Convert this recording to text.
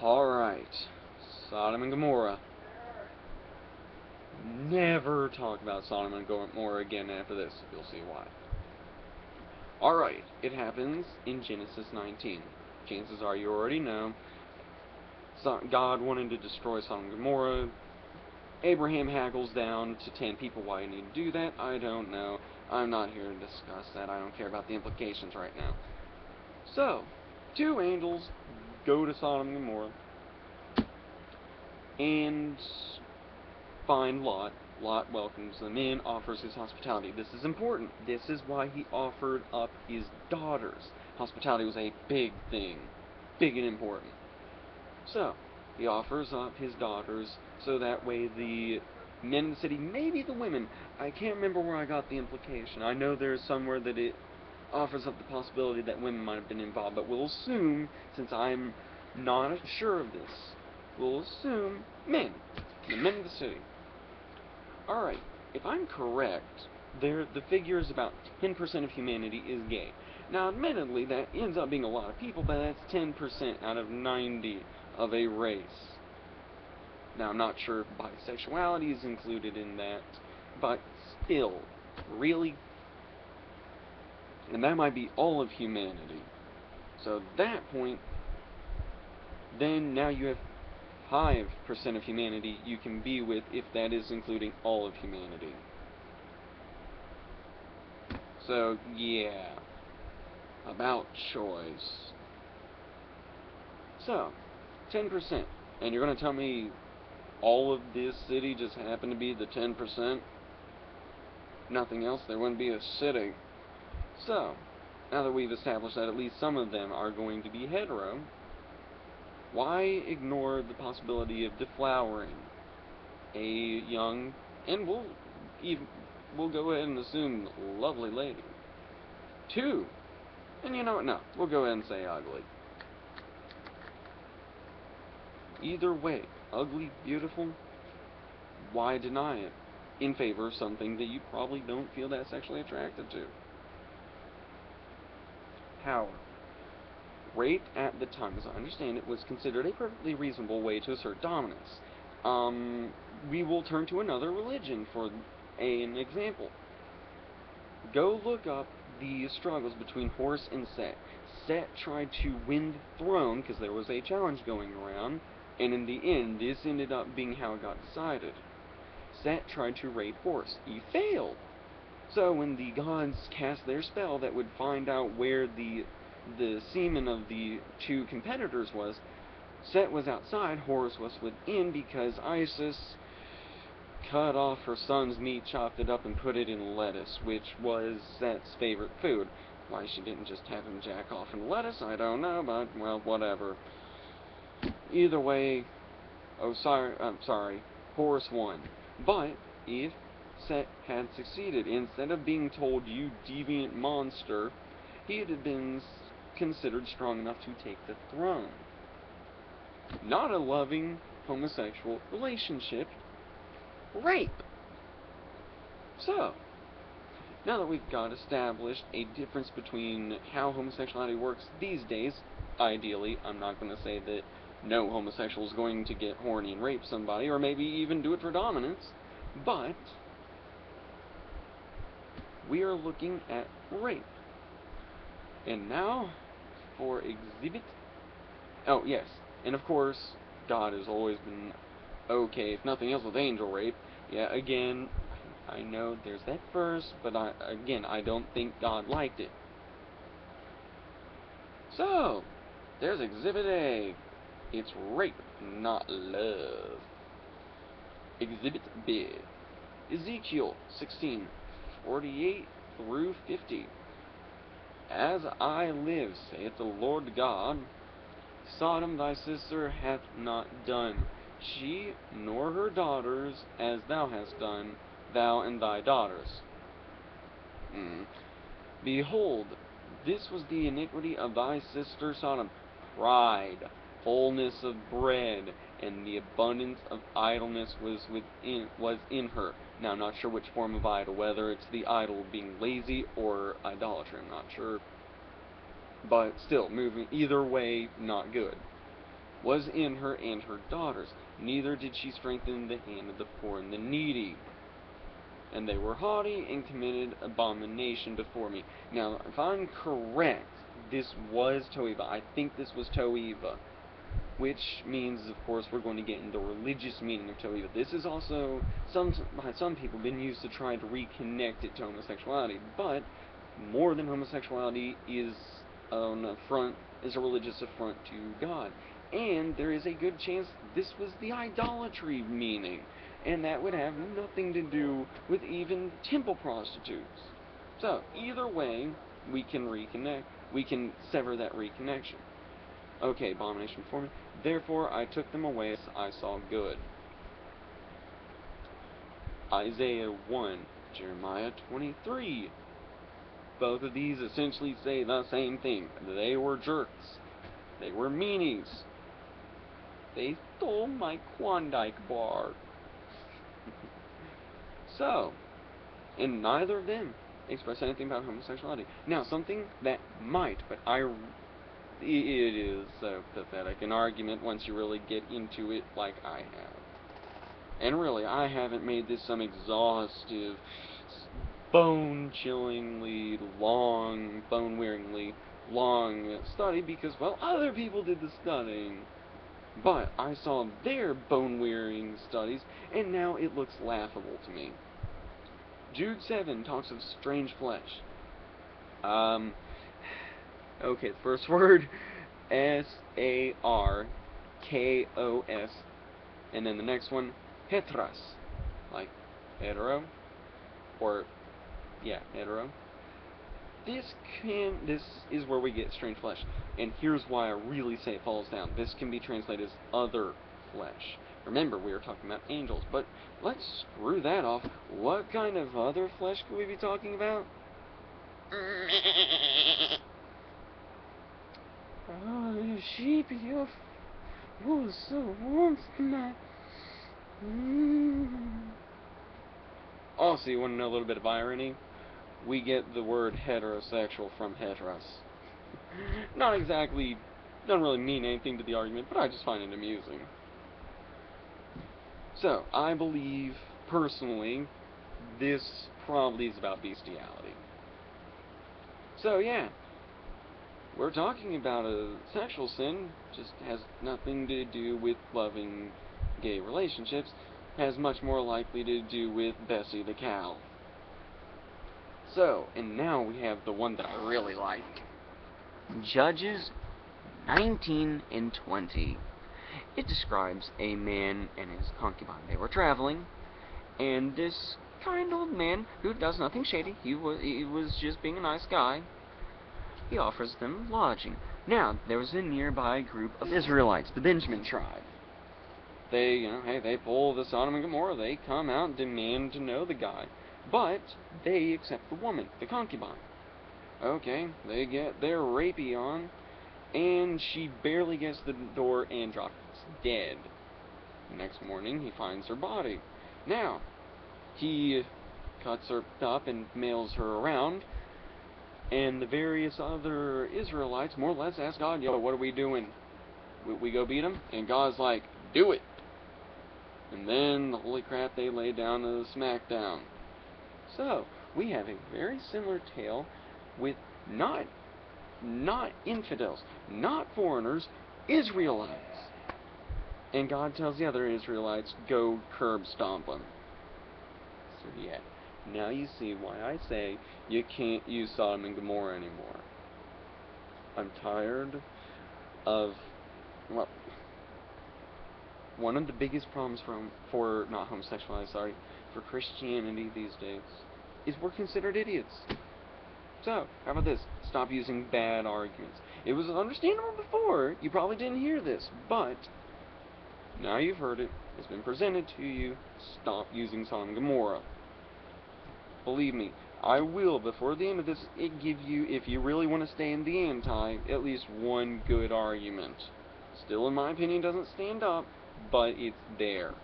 Alright. Sodom and Gomorrah. Never talk about Sodom and Gomorrah again after this. You'll see why. Alright, it happens in Genesis 19. Chances are you already know. God wanted to destroy Sodom and Gomorrah. Abraham haggles down to 10 people. Why you need to do that, I don't know. I'm not here to discuss that. I don't care about the implications right now. So, 2 angels go to Sodom and Gomorrah and find Lot. Lot welcomes them in, offers his hospitality. This is important. This is why he offered up his daughters. Hospitality was a big thing. Big and important. So, he offers up his daughters so that way the men in the city, maybe the women, I can't remember where I got the implication. I know there's somewhere that it offers up the possibility that women might have been involved, but we'll assume, since I'm not sure of this, we'll assume men. The men of the city. Alright, if I'm correct, the figure is about 10% of humanity is gay. Now, admittedly, that ends up being a lot of people, but that's 10% out of 90 of a race. Now, I'm not sure if bisexuality is included in that, but still, really? And that might be all of humanity. So, at that point, then now you have 5% of humanity you can be with if that is including all of humanity. So, yeah. About choice. So, 10%. And you're going to tell me all of this city just happened to be the 10%? Nothing else, there wouldn't be a city. So, now that we've established that at least some of them are going to be hetero, why ignore the possibility of deflowering a young, and we'll go ahead and assume lovely lady. 2, and you know what, no, we'll go ahead and say ugly. Either way, ugly, beautiful, why deny it in favor of something that you probably don't feel that sexually attracted to? Power. Rape at the time, as I understand it, was considered a perfectly reasonable way to assert dominance. We will turn to another religion for an example. Go look up the struggles between Horus and Set. Set tried to win the throne because there was a challenge going around, and in the end, this ended up being how it got decided. Set tried to rape Horus. He failed. So when the gods cast their spell that would find out where the semen of the 2 competitors was, Set was outside, Horus was within, because Isis cut off her son's meat, chopped it up, and put it in lettuce, which was Set's favorite food. Why she didn't just have him jack off in lettuce, I don't know, but, well, whatever. Either way, Horus won. But, if Set had succeeded, instead of being told, you deviant monster, he had been considered strong enough to take the throne. Not a loving homosexual relationship. Rape. So, now that we've got established a difference between how homosexuality works these days, ideally, I'm not going to say that no homosexual is going to get horny and rape somebody, or maybe even do it for dominance, but we are looking at rape. And now, for exhibit. Oh, yes. And of course, God has always been okay, if nothing else, with angel rape. Yeah, again, I know there's that verse, but I don't think God liked it. So, there's exhibit A. It's rape, not love. Exhibit B. Ezekiel 16:48 through 50. As I live, saith the Lord God, Sodom thy sister hath not done, she nor her daughters, as thou hast done, thou and thy daughters. Behold, this was the iniquity of thy sister Sodom, pride, fullness of bread, and the abundance of idleness was in her. Now, I'm not sure which form of idol, whether it's the idol being lazy or idolatry, I'm not sure. But still, moving either way, not good. was in her and her daughters. Neither did she strengthen the hand of the poor and the needy. And they were haughty and committed abomination before me. Now, if I'm correct, this was Toeva. I think this was Toeva. Which means, of course, we're going to get into the religious meaning of Toeva. This is also, by some people, been used to try to reconnect it to homosexuality. But, more than homosexuality is a religious affront to God. And there is a good chance this was the idolatry meaning. And that would have nothing to do with even temple prostitutes. So, either way, we can reconnect. We can sever that reconnection. Okay, abomination before me. Therefore, I took them away as I saw good. Isaiah 1, Jeremiah 23. Both of these essentially say the same thing. They were jerks. They were meanies. They stole my Klondike bar. So, and neither of them express anything about homosexuality. Now, something that might, but it is so pathetic an argument once you really get into it like I have. And really, I haven't made this some exhaustive, bone-chillingly long, bone-wearingly long study because, well, other people did the studying. But I saw their bone-wearing studies, and now it looks laughable to me. Jude 7 talks of strange flesh. Okay, the first word, S-A-R-K-O-S, and then the next one, heteros, like hetero, or, yeah, hetero. This is where we get strange flesh, and here's why I really say it falls down. This can be translated as other flesh. Remember, we were talking about angels, but let's screw that off. What kind of other flesh could we be talking about? Oh, you sheep, you was so warm tonight. Also, you want to know a little bit of irony? We get the word heterosexual from heteros. Not exactly, doesn't really mean anything to the argument, but I just find it amusing. So, I believe, personally, this probably is about bestiality. So, yeah, we're talking about a sexual sin, just has nothing to do with loving gay relationships, has much more likely to do with Bessie the cow. So, and now we have the one that I really like. Judges 19 and 20. It describes a man and his concubine. They were traveling, and this kind old man, who does nothing shady, he was just being a nice guy, he offers them lodging. Now, there was a nearby group of Israelites, the Benjamin tribe. They, hey, they pull the Sodom and Gomorrah, they come out and demand to know the guy. But they accept the woman, the concubine. Okay, they get their rapey on, and she barely gets to the door and drops dead. Next morning, he finds her body. Now, he cuts her up and mails her around, and the various other Israelites more or less ask God, yo, what are we doing? We go beat him? And God's like, do it! And then, holy crap, they lay down a smackdown. So, we have a very similar tale with not infidels, not foreigners, Israelites. And God tells the other Israelites, go curb stomp them. So yeah, now you see why I say you can't use Sodom and Gomorrah anymore. I'm tired of, well, one of the biggest problems for not homosexuality, sorry, for Christianity these days is we're considered idiots. So, how about this? Stop using bad arguments. It was understandable before. You probably didn't hear this, but now you've heard it. It's been presented to you. Stop using Sodom and Gomorrah. Believe me, I will, before the end of this, give you, if you really want to stay in the anti, at least one good argument. Still, in my opinion, doesn't stand up, but it's there.